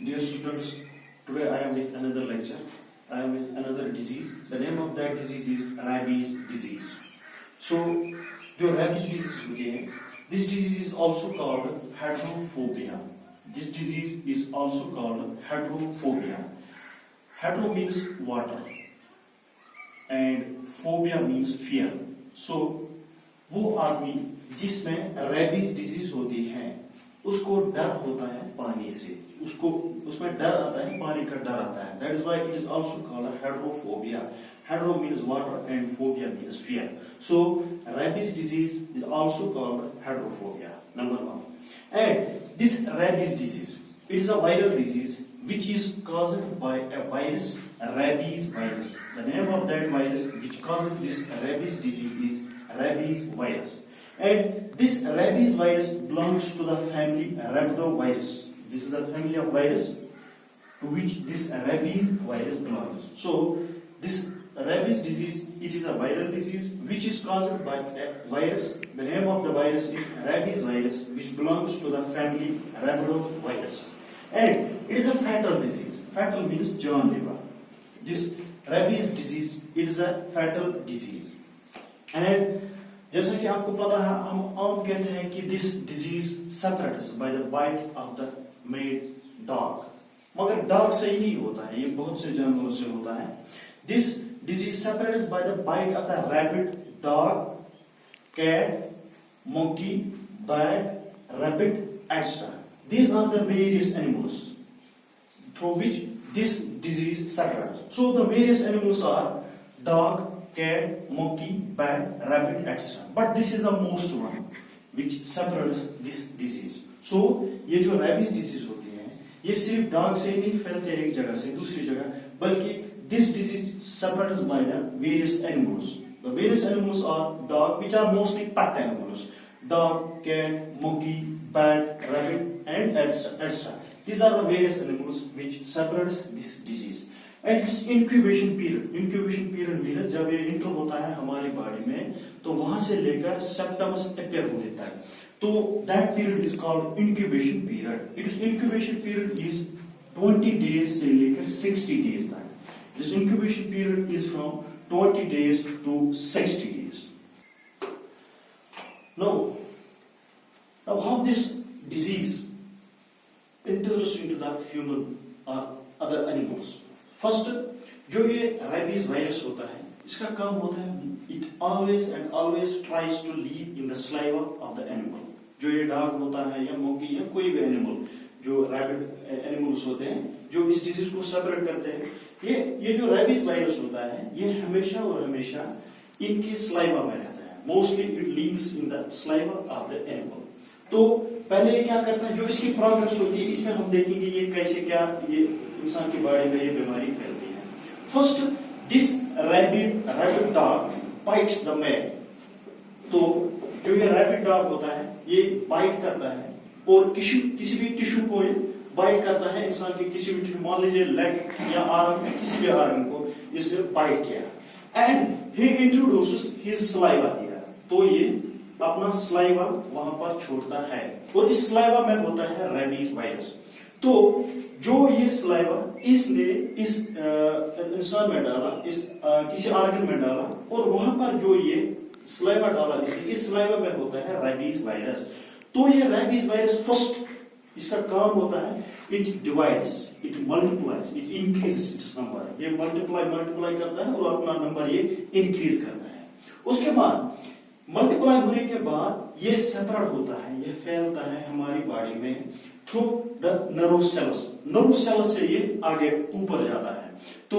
Dear students, today I am with another lecture. I am with another disease. The name of that disease is rabies disease. So, जो rabies disease होती है, this disease is also called hydrophobia. This disease is also called hydrophobia. Hydro means water and phobia means fear. So, वो आदमी जिसमें rabies disease होती है, उसको डर होता है पानी से, उसको उसमें डर आता है, पानी का डर आता है. That is why it is also called hydrophobia. Hydro means water and phobia means fear. So rabies disease is also called hydrophobia. Number one. And this rabies disease, it is a viral disease which is caused by a virus, rabies virus. The name of that virus which causes this rabies disease is rabies virus. And this rabies virus belongs to the family Rhabdovirus. This is the family of virus to which this rabies virus belongs. So, this rabies disease, it is a viral disease which is caused by a virus. The name of the virus is rabies virus, which belongs to the family Rhabdovirus. And it is a fatal disease. Fatal means जानलेवा. This rabies disease, it is a fatal disease. And जैसा कि आपको पता है, हम आम कहते हैं कि this disease spreads by the bite of the mad dog. मगर dog से ही नहीं होता है, ये बहुत से जानवरों से होता है. This disease spreads by the bite of the rabbit, dog, cat, monkey, bat, rabbit, etc. These are the various animals through which this disease spreads. So the various animals are dog, cat, monkey, bat, rabbit, etc. But this is the most one which spreads this disease. So ये जो rabies disease होती है, ये सिर्फ dog से नहीं फैलते एक जगह से दूसरी जगह, बल्कि this disease spreads by the various animals. The various animals are dog, which are mostly pet animals. Dog, cat, monkey, bat, rabbit, and etc. These are the various animals which spreads this disease. And its incubation period means जब ये inter होता है हमारी body में, तो वहां से लेकर सिम्टम्स अपीयर हो लेता है. तो that period is called incubation period. Its incubation period is 20 days से लेकर 60 days तक. This incubation period is from 20 days to 60 days. Now how this disease enters into the human or other animals. First, जो ये rabies virus होता है, इसका काम होता है, it always and always tries to live in the saliva of the animal. जो ये dog होता है या monkey या कोई भी animal, जो rabbit animals होते हैं, जो इस disease को separate करते हैं, ये जो rabies virus होता है, ये हमेशा और हमेशा इनके saliva में रहता है. Mostly it lives in the saliva of the animal. तो पहले ये क्या करता है, जो इसकी प्रोग्रेस होती है, इसमें हम देखेंगे ये कैसे क्या ये इंसान की बॉडी में ये बीमारी फैलती है. First, this rabbit dog bytes the man. तो जो ये रैबिट डॉग होता है, ये बाइट करता है और किसी भी टिश्यू को ये बाइट करता है. इंसान के किसी भी टिश्यू, मान लीजिए लेग या आर्म में किसी भी आर्म को इसने बाइट किया, and he introduces his saliva here. तो ये अपना सलाइवा वहां पर छोड़ता है और इस सलाइवा में होता है रैबीज वायरस. तो जो ये सलाइवा इसने इस इंसान में डाला, इस किसी ऑर्गन में डाला, और वहां पर जो ये सलाइवा डाला इसने, इस सलाइवा में होता है रैबीज वायरस. तो ये रैबीज वायरस फर्स्ट इसका काम होता है, it divides, it multiplies, it increases it's number. ये मल्टीप्लाई करता है और अपना नंबर ये इंक्रीज करता है. उसके बाद मल्टीप्लाई होने के बाद ये सेपरेट होता है, ये फैलता है हमारी बॉडी में through the nerve cells. Nerve cells से ये आगे ऊपर जाता है. तो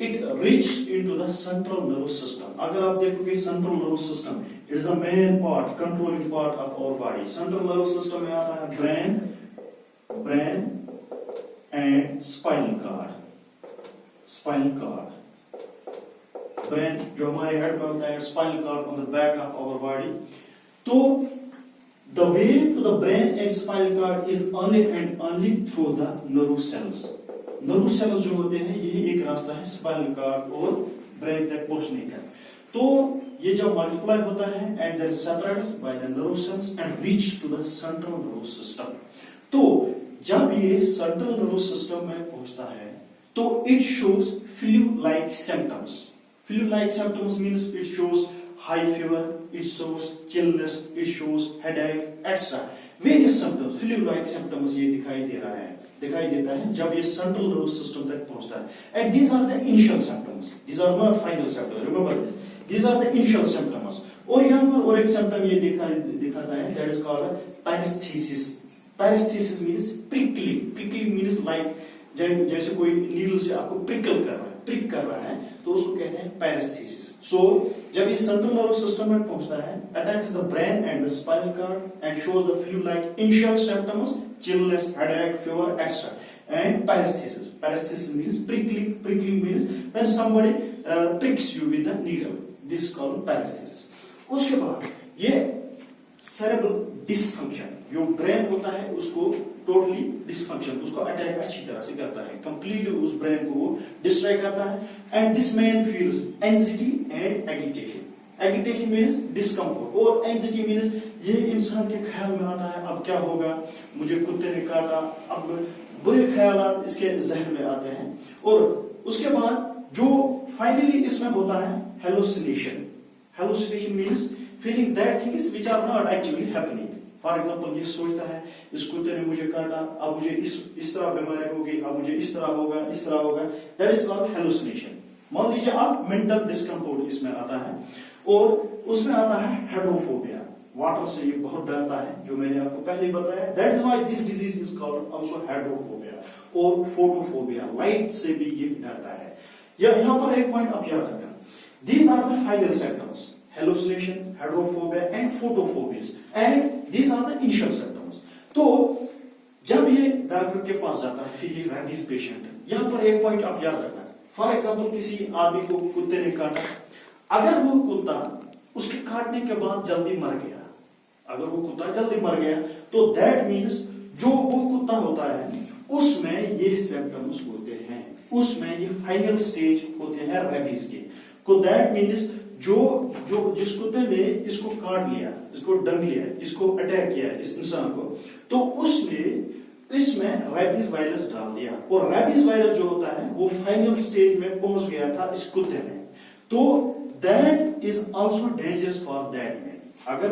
it reaches into the central nerve system. अगर आप देखोगे central nerve system, it is the main part, controlling part of our body. Central nerve system में आता है brain and spinal cord. Brain जो हमारे हेड पे होता है, spinal cord on the back of our body. तो the way to the brain and spinal cord is only and only through the nerve cells. Nerve cells जो होते हैं, यही एक रास्ता है स्पाइनल कॉर्ड और ब्रेन तक पहुंचने का. तो ये जब मल्टीप्लाई होता है and then separates by the nerve cells and reach to the central nerve system. तो जब ये सेंट्रल नर्वस सिस्टम में पहुंचता है तो it shows flu like symptoms. Flu like symptoms means it shows high fever, it shows chillness, it shows headache extra various symptoms. Flu like symptoms ये दिखाई देता है जब ये सेंट्रल नर्वस सिस्टम तक पहुंचता है. And these are the initial symptoms, these are not final symptoms, remember this, these are the initial symptoms. और यहाँ पर और एक सिम्टम ये दिखाता है, that is called paresthesia. Paresthesia means prickly. Prickly means like जैसे कोई नीडल से आपको प्रिक कर रहा है तो उसको कहते हैं पैरेस्थीसिस. सो जब ये सेंट्रल नर्वस सिस्टम में पहुंचता है, attacks the brain and the spinal cord and shows the flu like initial symptoms, chilliness, headache, fever extra and paresthesia. Paresthesia means prickly. Prickly means when somebody pricks you with the needle. This is called paresthesia. उसके बाद ये cerebral dysfunction, जो brain होता है उसको totally dysfunction, उसको attack अच्छी तरह से करता है, कंप्लीटली उस ब्रेन को वो डिस्ट्रॉय करता है. And this man feels anxiety and agitation. Agitation means discomfort और एंजाइटी मीन्स ये इंसान के ख्याल में आता है अब क्या होगा, मुझे कुत्ते ने काटा, अब बुरे ख्याल इसके जहन में आते हैं. और उसके बाद जो फाइनली इसमें होता है hallucination. Hallucination means feeling that things which are not actually happening. For example ये सोचता है इस कुत्ते ने मुझे काटा, अब मुझे इस तरह बीमारी होगी, अब मुझे इस तरह होगा. That is called hallucination. मान लीजिए आप मेंटल डिस्कम्फर्ट इसमें आता है. और उसमें आता है हेड्रोफोबिया. वाटर से ये बहुत डरता है, जो मैंने आपको पहले बताया. That is why this disease is called also hydrophobia और फोटोफोबिया. लाइट से भी ये डरता है. यहाँ पर एक पॉइंट आप याद रखना, these are the final symptoms, hallucination, hydrophobia and photophobia, and these are the initial symptoms. तो जब ये डॉक्टर के पास जाता है, फिर ये रेबीज पेशेंट, यहाँ पर एक पॉइंट आप याद रखना. फॉर एग्जांपल किसी आदमी को कुत्ते ने काटा, अगर वो कुत्ता उसके काटने के बाद जल्दी मर गया, अगर वो कुत्ता जल्दी मर गया तो दैट मीन्स जो वो कुत्ता होता है उसमें ये सिम्टम्स होते हैं, उसमें ये फाइनल स्टेज होते हैं रेबीज के. तो दैट मीन्स जो जिस कुत्ते ने इसको काट लिया, इसको डंग लिया, इसको अटैक किया इस इंसान को, तो उसने इसमें रेबीज वायरस डाल दिया. और रेबीज वायरस जो होता है वो फाइनल स्टेज में पहुंच गया था इस कुत्ते में. तो that is also dangerous for that man. अगर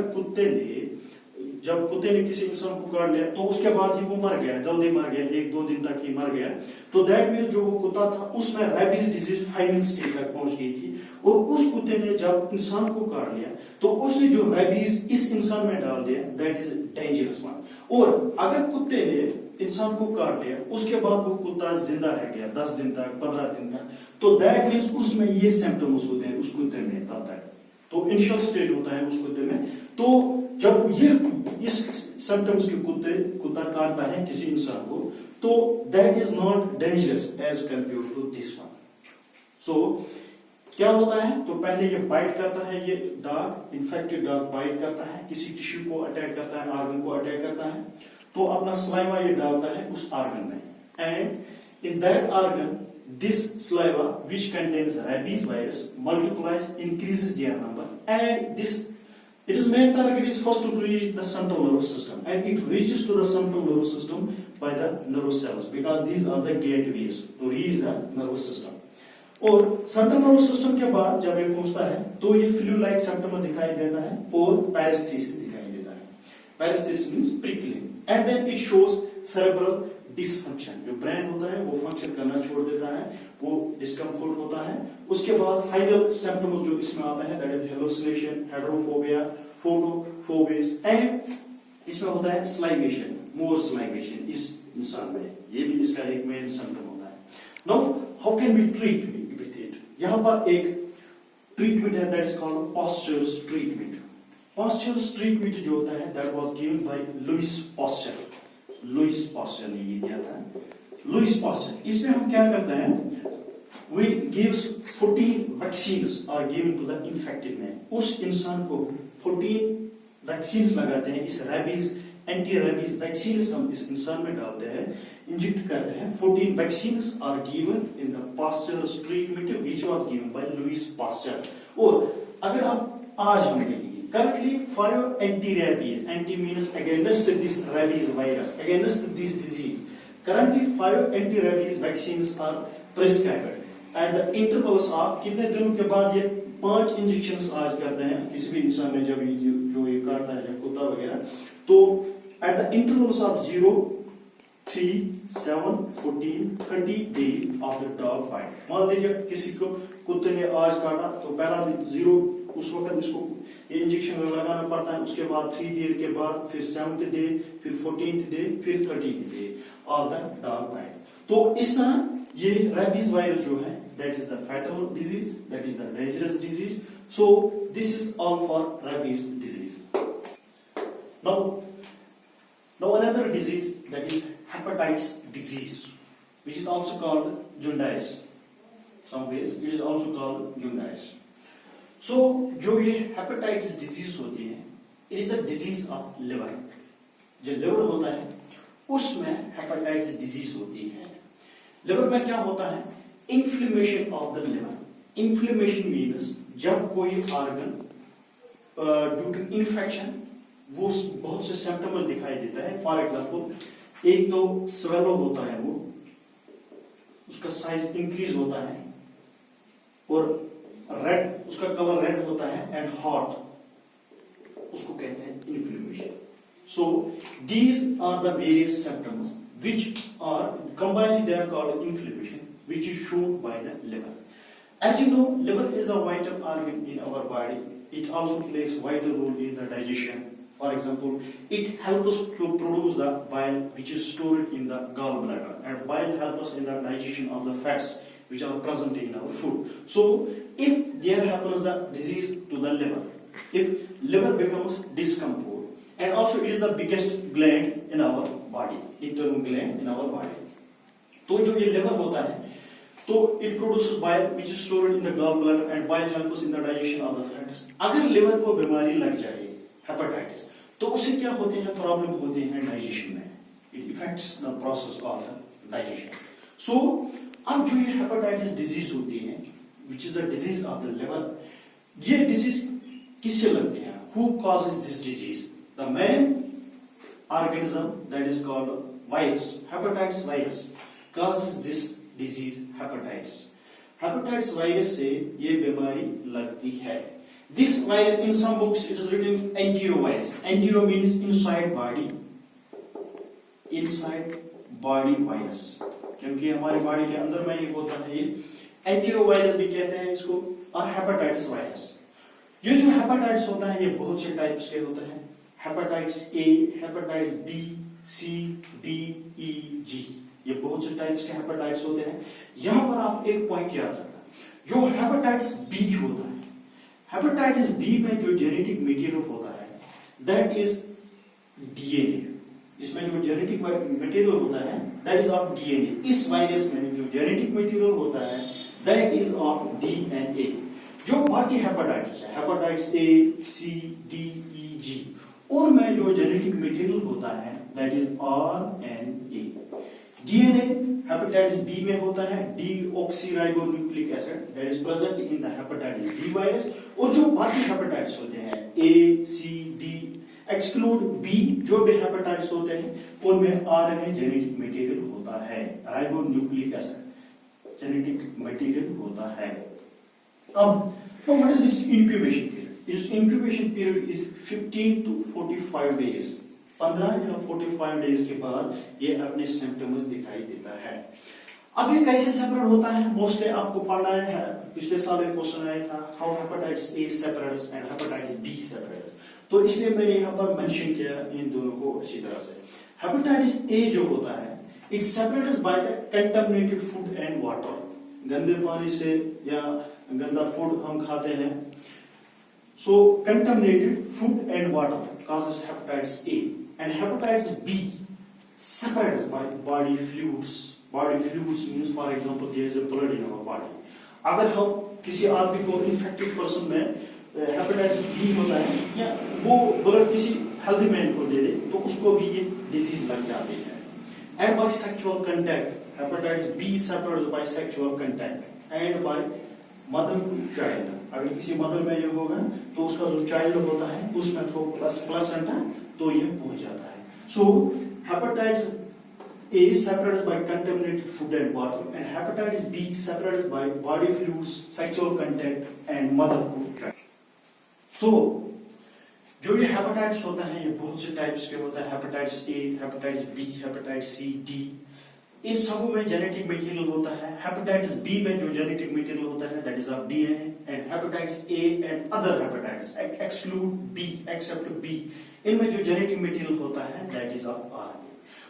जब कुत्ते ने किसी इंसान को काट लिया तो उसके बाद ही वो मर गया, जल्दी मर गया, 1-2 दिन तक ही मर गया, तो दैट मीन्स जो वो कुत्ता था उसमें रेबीज डिजीज फाइनल स्टेज तक पहुंच गई थी. और उस कुत्ते ने जब इंसान को काट लिया तो उसने जो रेबीज इस इंसान में डाल दिया, दैट इज डेंजरस वन. और अगर कुत्ते ने इंसान को काट लिया, उसके बाद वो कुत्ता जिंदा रह गया 10 दिन तक, 15 दिन तक, तो दैट मीन्स उसमें ये सिम्टम्स होते हैं उस कुत्ते में तब तक. तो इनिशियल स्टेज होता है उस कुत्ते में. तो जब ये इस सिम्टम्स के कुत्ता काटता है किसी इंसान को, तो that is not dangerous as compare to this one. सो क्या होता है, तो पहले ये बाइट करता है, ये डॉग, इन्फेक्टेड डॉग बाइट करता है, किसी टिश्यू को अटैक करता है, ऑर्गन को अटैक करता है, तो अपना सलाइवा ये डालता है उस ऑर्गन में. And in that organ this saliva which contains rabies virus multiplies, increases their number, and its main target is first to reach the central nervous system, and it reaches to the central nervous system by the nervous cells, because these are the gateways to reach the nervous system. और central nervous system के बाद जब ये पहुंचता है तो ये flu like symptoms दिखाई देता है और पैरेस्थीसिस दिखाई देता है. Paresthesia means prickling. And then it shows cerebral dysfunction. जो ब्रेन होता है वो फंक्शन करना छोड़ देता है, वो डिस्कम्फर्ट होता है. उसके बाद फाइनल सिम्टम्स जो इसमें आता है, that is hallucination, hydrophobia, photophobia, and इसमें होता है स्लाइवेशन, मोर स्लाइवेशन इस इंसान में. ये भी इसका एक मेन सिम्टम होता है. Now how can we treat with it? यहाँ पर एक ट्रीटमेंट है, that is called Pasteur's treatment. Pasteur's treatment जो होता है that was given by Louis Pasteur. Louis Pasteur ने ये दिया था. लुइस पास्चर, इसमें हम क्या करते हैं, we gives 14 vaccines are given to the infected man. उस इंसान को 14 वैक्सीन्स लगाते हैं. इस रेबीज एंटी रेबीज वैक्सीन्स हम इस इंसान में डालते हैं, इंजेक्ट करते हैं. 14 vaccines are given in the Pasteur's treatment which was given by Louis Pasteur. और अगर आज हम देखेंगे currently for your anti-rabies, anti means against this rabies virus, against this disease, Currently 5 anti-rabies vaccines are prescribed and the intervals are कितने दिनों के बाद ये 5 इंजेक्शंस आज करते हैं किसी भी इंसान में जब जो ये काटता है जब कुत्ता वगैरह तो at the intervals of 0, 3, 7, 14, 30 days of the dog bite. मान लीजिए किसी को कुत्ते ने आज काटा तो पहला 0 उस वक्त इसको ये इंजेक्शन लगाना पड़ता है उसके बाद 3 डेज के बाद फिर 7th डे फिर 14th डे फिर 30th day of the dog bite. तो इस तरह ये रेबीज वायरस जो है that is the fatal disease, that is the dangerous disease. So this is all for rabies disease. Now another disease that is hepatitis disease, which is also called jaundice. Some ways it is also called jaundice. So जो ये hepatitis disease होती है, it is a disease of liver. जो liver होता है, उसमें hepatitis disease होती है। liver में क्या होता है? Inflammation of the liver. Inflammation means जब कोई organ due to infection वो बहुत से सिम्टम्स दिखाई देता है। फॉर एग्जाम्पल एक तो स्वेलो होता है वो उसका साइज इंक्रीज होता है और रेड उसका कलर रेड होता है एंड हॉट उसको कहते हैं inflammation. So these are the various symptoms which are combinely they are called inflammation which is shown by the liver. As you know, liver is a vital organ in our body. It also plays vital role in the digestion. For example, it helps us to produce the bile which is stored in the gallbladder, and bile helps us in the digestion of the fats which are present in our food. So, if there happens the disease to the liver, if liver becomes discomposed, and also it is the biggest gland in our body, internal gland in our body. तो जो ये liver होता है तो it produces bile which is stored in the gallbladder and bile helps us in the digestion of the fats. अगर liver को बीमारी लग जाए हेपेटाइटिस तो उससे क्या होते हैं प्रॉब्लम होते हैं डाइजेशन में। It affects the process of the digestion. So अब जो ये हेपेटाइटिस डिजीज होती है which is the disease of the liver, ये डिजीज किससे लगते हैं? Who causes this disease? The main organism that is called virus, hepatitis virus causes this disease hepatitis. Hepatitis virus से ये बीमारी लगती है। This virus, in some books, it is written enterovirus. Entero means inside body. Inside body virus. क्योंकि हमारी body के अंदर में ये होता है ये एंटीरोवायरस भी कहते हैं इसको, और हेपेटाइटिस वायरस। ये जो हेपेटाइटिस होता है ये बहुत से टाइप्स के होते हैं। Hepatitis A, hepatitis B, C, D, E, G, ये बहुत से टाइप्स के हेपेटाइटिस होते हैं। यहां पर आप एक पॉइंट याद रखना, जो हेपेटाइटिस बी होता है, हेपेटाइटिस बी में जो जेनेटिक मटेरियल होता है दैट इज डीएनए। इसमें जो जेनेटिक मटेरियल होता है दैट इज ऑफ डीएनए। इस वायरस में जो जेनेटिक मटेरियल होता है दैट इज ऑफ डीएनए। जो बाकी हेपेटाइटिस है, हेपेटाइटिस ए, सी, डी, ई, जी, उनमें जो जेनेटिक मटेरियल होता है that is RNA. DNA hepatitis B में होता है deoxyribonucleic acid that is present in the hepatitis B virus. और जो बाकी हेपेटाइटिस होते हैं A, C, D, exclude B, जो भी हेपेटाइटिस होते हैं उनमें आरएनए जेनेटिक मटेरियल होता है, राइबोन्यूक्लिक एसिड जेनेटिक मटेरियल होता है। अब what is this incubation period? इस incubation period is 15 to 45 days। 15 या 45 डेज के बाद ये अपने सिम्टम्स दिखाई देता है। अब ये कैसे सेपरेट होता है? मोस्टली आपको पढ़ना है, पिछले साल एक क्वेश्चन आया था, how hepatitis A separates and hepatitis B separates. तो इसलिए मैंने यहाँ पर मेंशन किया इन दोनों को अच्छी तरह से। हेपेटाइटिस ए जो होता है it separates by the contaminated food and water. गंदे पानी से या गंदा फूड हम खाते हैं, so contaminated food and water causes hepatitis A, and hepatitis B separated by body fluids. Body fluids means, for example, there is a blood in our body. अगर हम किसी आदमी को इन्फेक्टेड पर्सन में हेपेटाइटिस बी होता है या वो ब्लड किसी हेल्दी मैन को दे दे तो उसको भी ये डिजीज लग जाती है। And by sexual contact, hepatitis B separated by sexual contact and by mother to child. अगर किसी मदर में ये होगा तो उसका जो चाइल्ड होता है उसमें थ्रू प्लसेंटा तो ये पहुंच जाता है। सो hepatitis A is separated by contaminated food and water, and hepatitis B is separated by body fluids, sexual contact and mother को tract. So जो ये हेपेटाइटिस होता है ये बहुत से टाइप्स के होता है, hepatitis A, hepatitis B, hepatitis C, D, इन सबों में जेनेटिक मटेरियल होता है। हेपेटाइटिस बी में जो जेनेटिक मटेरियल होता है that is of DNA, and hepatitis A and other hepatitis exclude B except B, इनमें जो जेनेटिक मटेरियल होता है दैट इज ऑफ आरएनए।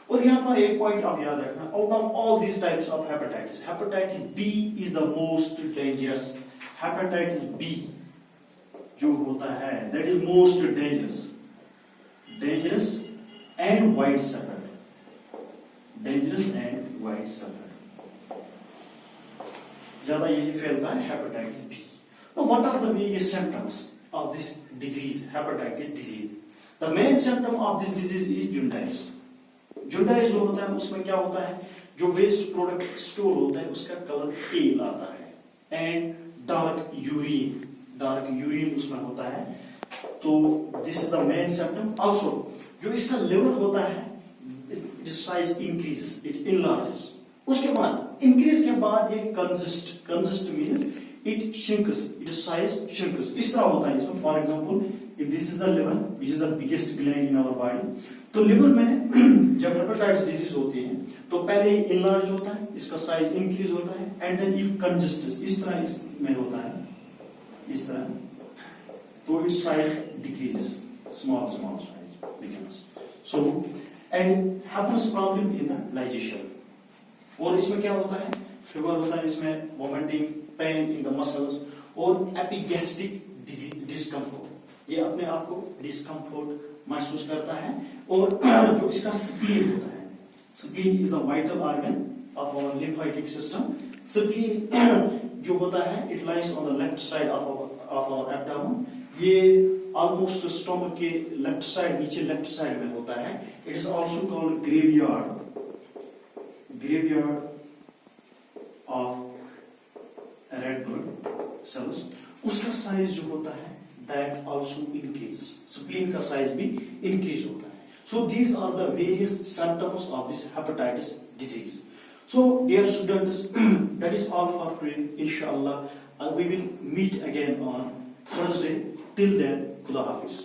और यहाँ पर एक पॉइंट आप याद रखना, out of all these types of hepatitis, hepatitis B is the most dangerous. Hepatitis B जो होता है that is most dangerous and wide spread, dangerous and wide spread, ज्यादा यही फैलता है hepatitis B. Now what are the various symptoms of this disease, hepatitis disease? The main symptom of this disease is jaundice. Jaundice जो होता है उसमें क्या होता है, जो वेस्ट प्रोडक्ट स्टोर होता है उसका कलर पेल आता है, एंड डार्क यूरिन उसमें होता है। तो this is the main symptom. Also जो इसका लिवर होता है its size increases, it enlarges. उसके बाद increase के बाद ये consist means it shrinks, its size shrinks. इस तरह होता है इसमें। For example, if this is the liver, which is the biggest gland in our body, तो लिवर में जब हेपेटाइटिस डिजीज होती है तो पहले enlarge होता है, इसका size increase होता है, and then it congests, इस तरह इसमें होता है, इस तरह, तो its size decreases, small size becomes. So and happens problem in the digestion. और इसमें क्या होता है, फीवर होता है, इसमें vomiting, pain in the muscles और एपिगैस्ट्रिक डिस्कम्फर्ट, ये अपने आप को डिस्कम्फर्ट महसूस करता है। और जो इसका स्प्लीन होता है, spleen is the vital organ of our lymphatic system. Spleen जो होता है it lies on the left side of our abdomen, ये ऑलमोस्ट स्टोमक के लेफ्ट साइड, नीचे लेफ्ट साइड में होता है। It is also called graveyard of red blood cells. उसका साइज जो होता है दैट ऑल्सो इंक्रीज, स्प्लीन का साइज भी इंक्रीज होता है। So these are the various symptoms of this hepatitis disease. So dear students, that is all for today. Inshallah, we will meet again on Thursday. Till then, Khuda Hafiz.